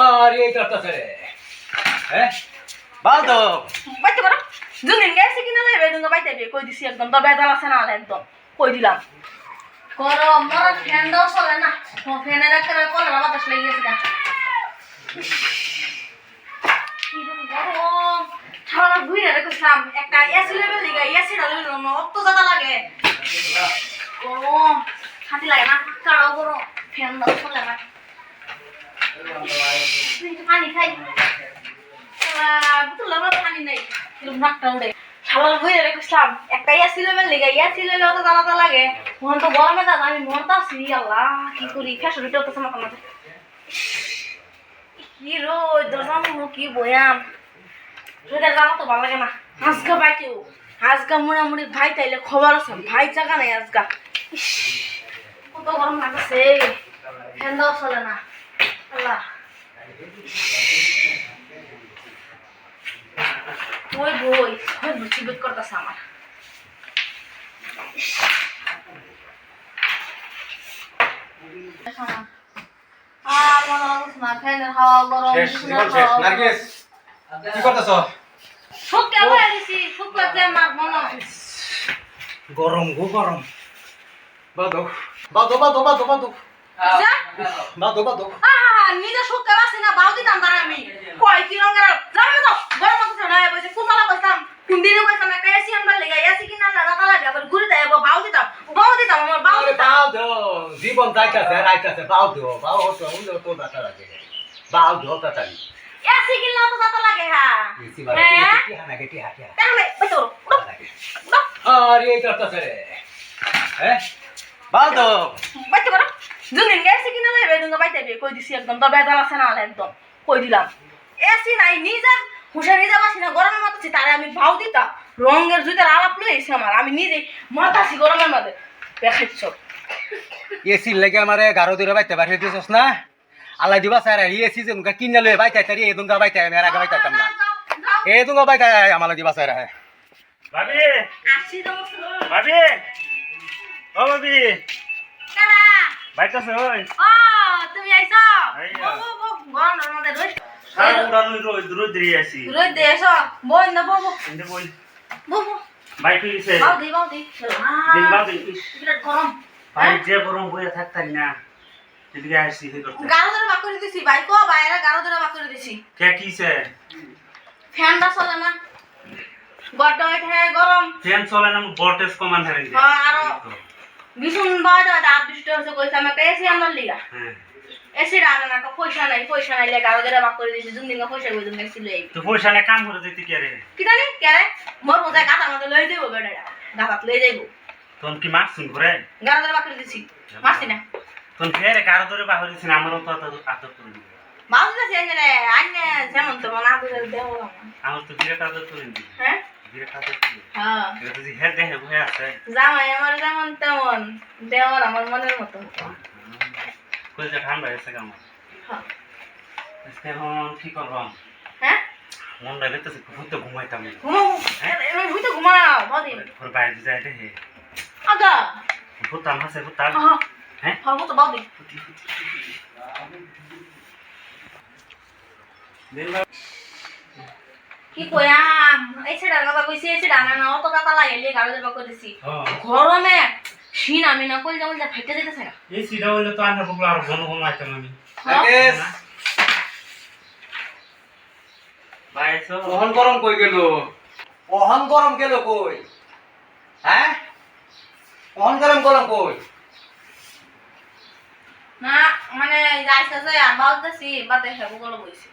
আরে এই করতেছে রে হ্যাঁ বাদো বাইতে করো জুনিন গেছে কিনা লাইবে দুঙ্গা বাইতে বে কই দিছি একদম তো বেজাল আছে না একদম কই দিলাম গরম মরা ফ্যান দাও চলে না ও ফ্যানের একটা কলরা বাতাস লেগে গেছে গা কি গরম ছাড়া ঘুরে রেখেছিলাম একটা এসি লেভেল দিকে এসি ডালে না অত জায়গা লাগে গরম শান্তি লাগে না কারো গরম ফ্যান দাও চলে না পানি খাই বুতল পানি নাই নাকটা উড়ে শালা ঘুরে রেখেছিলাম একটা এসি লেভেল দিকে এসি লেভেল অত জানাতে লাগে মন তো গরমে দাদা আমি মনটা আছি আল্লাহ কি করি ফ্যাশন ভিডিও তো মাথা মাথা কি রোদ দরজা কি বয়াম রোদের জামা তো ভালো লাগে না আজকা বাইকেও আজকা মোড়ামুড়ি ভাই তাইলে খবর আছে ভাই জায়গা নাই আজকা কত গরম লাগছে ফ্যান দাও চলে না আল্লাহ ওই বই ওই বুঝি বেক করতেছে আমার আর মনে হচ্ছে না ফ্যানের হাওয়া গরম নার্গিস কি করতেছ শুকে বলে দিছি শুকলাতে আমার মনে গরম গো গরম বাদো বাদো বাদো বাদো বাদো আচ্ছা বাদো বাদো নিজে শুকে বাসি না বাউ দিতাম তার আমি কয় কি রঙের যাবে তো গরম লাগছে না বসে কুমালা বসতাম কোন দিনে বসতাম একটা এসি আনবার লাগা এসি কিনা না দাদা লাগে আবার ঘুরে দেয় বাউ দিতাম আমার বাউ দিতাম বাউ দো জীবন রাইতাছে বাউ দো বাউ হতো উনি তো দাতা লাগে বাউ দো তাতালি এসি কিনা তো দাদা লাগে হ্যাঁ এসি বারে কি হানা গেটি হাটিয়া তাহলে বসো আরে এই করতেছে রে হ্যাঁ বাউ দো বাইতে করো জুনিন গেছে কিনা লাইবে দুঙ্গা বাইতে বে কই দিছি একদম তো বেজাল আছে না একদম কই দিলাম এসি নাই নিজে হুশে নিজে বাসি না গরমের মধ্যে তারে আমি ভাও দিতাম রঙের জুতার আলাপ লইছি আমার আমি নিজে মাতাছি গরমের মধ্যে দেখাইছ এসি লাগে আমারে গারো দূরে বাইতে বাড়ি দিছস না আল্লাহ দিবা স্যার এসি যে মুকা কিনা লই বাইতে তারি এই দুঙ্গা বাইতে আমি আর আগে বাইতাম না এই দুঙ্গা বাইতে আমালা দিবা স্যার ভাবি আসি তো ভাবি ও ভাবি কালা বাইতাছে ওই ও তুমি আইছো আইয়া। ও গরমের মধ্যে রই সারা উড়ানো রোদ দিয়ে আসি রই দেছো বই না বউ কিন্তু বই বউ বাইক হইছে বাউ দি দিন বাদ বিরাট গরম ভাই যে গরম বইয়া থাকতাম না এদিকে আসি কি করতে গারো ধরে বাক করে দিছি বাইকো বাইরে গারো ধরে বাক করে দিছি কে কিছে ফ্যানটা চলে না গড় ওঠে গরম ফ্যান চলে না ভোল্টেজ কমান হারে দে হ্যাঁ, আরো ভীষণ বড় ডাব বৃষ্টি হচ্ছে কইছে আমি এসি আনবার লিগা হ্যাঁ এসি রাখে না পয়সা নাই লে গারো ধরে বাক করে দিছি জুন দিন পয়সা কই জুন এসি লই তো পয়সা না কাম করে দিতে কে রে কি জানি কে রে মোর মজা গাতা মতো লই দেবো বেড়া গাতা লই যাইবো তোন কি মাছ শুন করে গারো ধরে বাক করে দিছি মারছি না তোন কে রে কারো ধরে বাহর দিছ না আমারও তো আতর করে দিবে মাছ দিছি এনে আইনে যেমন তো মনা করে দেও না আমার তো বিরাট আতর করে দিবে হ্যাঁ বিরাট আতর করে হ্যাঁ এটা তো হে দেখে বহে আছে জামাই আমার যেমন তেমন দেওয়ার আমার মনের মতো কই যে ঠান্ডা হয়েছে কেমন হ্যাঁ এখন কি করবাম হ্যাঁ মন লাগতেছে ঘুরতে ঘুমাইতাম ঘুমাও এবার ভুইতে ঘুমাও বদিন ওর বাইরে যাই দেখে আগা ফুতাম হাসে ফুতাম হ্যাঁ হ্যাঁ হবো তো বদিন কি কয়াম এই সেটার কথা কইছি এই সেটা না অত কথা লাগাইলে গাড়ি যাবা কইছি গরমে শিন আমি না কইল যেমন যা ফেটে যেতেছে না এই সিডা হইলে তো আনার বগুলো আর ঘন ঘন আইতাম আমি নার্গিস বাইছো ওহন গরম কই গেল ওহন গরম গেল কই হ্যাঁ ওহন গরম কই না মানে যাইছে যে আবাউট দা সি বাতে হেবো গলো কইছি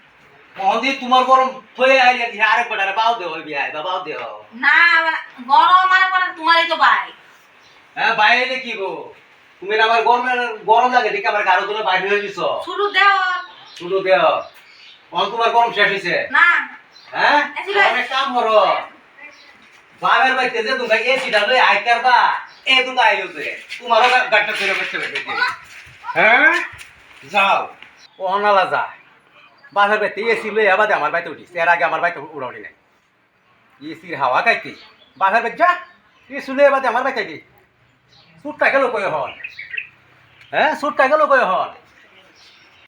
ওহন দি তোমার গরম হয়ে আইয়া দি আরে পড়ারে বাউ দে হই বিয়াই বাউ দে না গরম মানে পরে তোমারই তো ভাই হ্যাঁ বাইরে কি গো তুমি না আমার গরম লাগে দেখে আমার গারো ধরে বাইরে হয়ে গেছো শুরু দেও শুধু দেও ওহন তোমার গরম শেষ হইছে না হ্যাঁ এসি ভাই। অনেক কাম করো বাবার বাইতে যে তুমি এসিটা লই আইতার বা এ তুমি আইলো যে তোমারও গাটটা করে বসতে হবে হ্যাঁ যাও ও অনালা যা বাবার বাইতে এসি লই আবাদে আমার বাইতে উঠিস এর আগে আমার বাইতে উড়াউড়ি নাই এসির হাওয়া খাইতি বাবার বাইতে যা এসি লই আবাদে আমার বাইতে দি সুটটা গেল কই হল হ্যাঁ সুটটা গেল কই হল